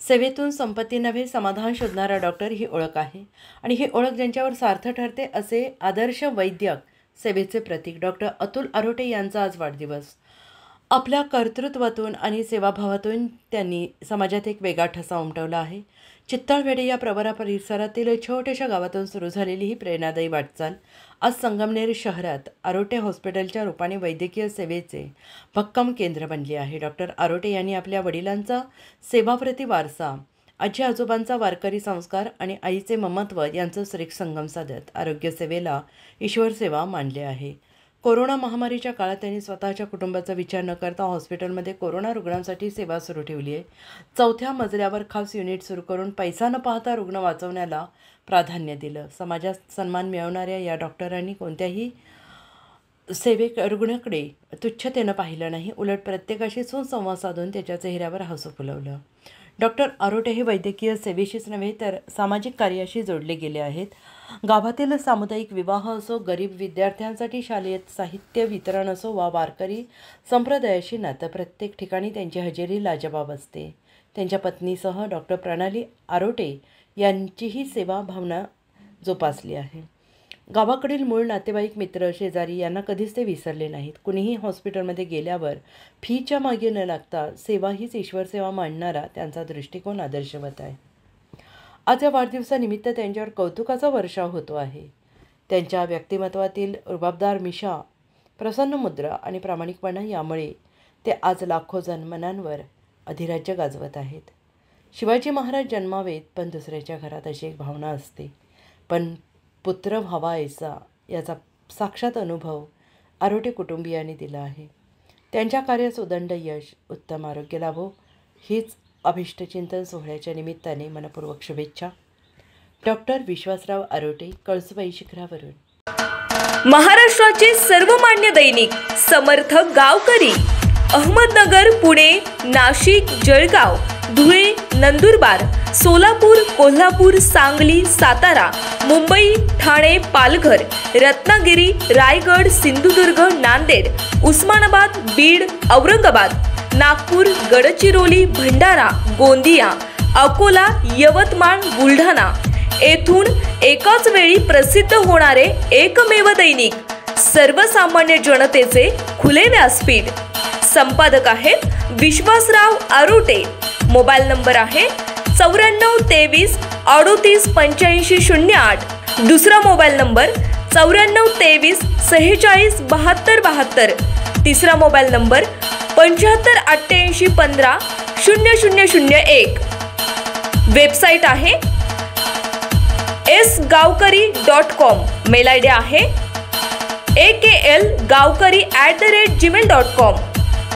सेवेतून संपत्ती नव्हे समाधान शोधणारा डॉक्टर ही ओळख आहे आणि ही ओळख ज्यांच्यावर सार्थ ठरते असे आदर्श वैद्यक सेवेचे प्रतीक डॉक्टर अतुल आरोटे यांचा आज वाढदिवस। आपल्या कर्तृत्वातून आणि सेवाभावातून त्यांनी समाजात एक वेगळा ठसा उमटवला आहे। चित्तळवेढे या प्रवरा परिसरातील छोट्याशा गावातून सुरू झालेली ही प्रेरणादायी वाटचाल आज संगमनेर शहरात आरोटे हॉस्पिटलच्या रूपाने वैद्यकीय सेवेचे भक्कम केंद्र बनले आहे। डॉक्टर आरोटे यांनी आपल्या वडिलांचा सेवाप्रती वारसा, आजी आजोबांचा वारकरी संस्कार आणि आईचे ममत्व यांचं सुरेख संगम साधत आरोग्य सेवेला ईश्वर सेवा मानले आहे। कोरोना महामारीच्या काळात त्यांनी स्वतःच्या कुटुंबाचा विचार न करता हॉस्पिटलमध्ये कोरोना रुग्णांसाठी सेवा सुरू ठेवली आहे। 4थ्या मजल्यावर खास युनिट सुरू करून पैसा न पाहता रुग्ण वाचवण्याला प्राधान्य दिलं। समाजात सन्मान मिळवणाऱ्या या डॉक्टरांनी कोणत्याही रुग्णाकडे तुच्छतेनं पाहिलं नाही, उलट प्रत्येकाशी सुसंवाद साधून त्याच्या चेहऱ्यावर हसू फुलवलं। डॉक्टर आरोटे हे वैद्यकीय सेवेशीच नव्हे तर सामाजिक कार्याशी जोडले गेले आहेत। गावातील सामुदायिक विवाह असो, गरीब विद्यार्थ्यांसाठी शालेय साहित्य वितरण असो वा वारकरी संप्रदायाशी नातं, प्रत्येक ठिकाणी त्यांची हजेरी लाजवाब असते। त्यांच्या पत्नीसह डॉक्टर प्रणाली आरोटे यांचीही सेवा भावना जोपासली आहे। गावाकडील मूळ नातेवाईक, मित्र, शेजारी यांना कधीच ते विसरले नाहीत। कुणीही हॉस्पिटलमध्ये गेल्यावर फीच्या मागे न लागता सेवा हीच ईश्वर सेवा मानणारा त्यांचा दृष्टिकोन आदर्शवत आहे। आज या वाढदिवसानिमित्त त्यांच्यावर कौतुकाचा वर्षाव होतो आहे। त्यांच्या व्यक्तिमत्वातील रुबाबदार मिशा, प्रसन्न मुद्रा आणि प्रामाणिकपणा यामुळे ते आज लाखो मनांवर अधिराज्य गाजवत आहेत। शिवाजी महाराज जन्मावेत पण दुसऱ्याच्या घरात अशी एक भावना असते, पण पुत्र व्हावा ऐसा याचा साक्षात अनुभव आरोटे कुटुंबियांनी दिला आहे। त्यांच्या कार्यास उदंड यश, उत्तम आरोग्य लाभो हीच अभिष्टचिंतन सोहळ्याच्या निमित्ताने मनपूर्वक शुभेच्छा। डॉक्टर विश्वासराव आरोटे, कळसुबाई शिखरावरून। महाराष्ट्राचे सर्वमान्य दैनिक समर्थ गावकरी, अहमदनगर, पुणे, नाशिक, जळगाव, धुळे, नंदुरबार, सोलापूर, कोल्हापूर, सांगली, सातारा, मुंबई, ठाणे, पालघर, रत्नागिरी, रायगड, सिंधुदुर्ग, नांदेड, उस्मानाबाद, बीड, औरंगाबाद, नागपूर, गडचिरोली, भंडारा, गोंदिया, अकोला, यवतमाळ, बुलढाणा येथून एकाच वेळी प्रसिद्ध होणारे एकमेव दैनिक, सर्वसामान्य जनतेचे खुले व्यासपीठ। संपादक आहेत विश्वासराव आरोटे। मोबाईल नंबर आहे 94 23 38 85 08। दुसरा मोबाईल नंबर 94 23 46 72 72। तिसरा मोबाईल नंबर 75 88 15 0001। वेबसाईट आहे sgavkari.com। मेल आयडी आहे aklgavkari@gmail.com।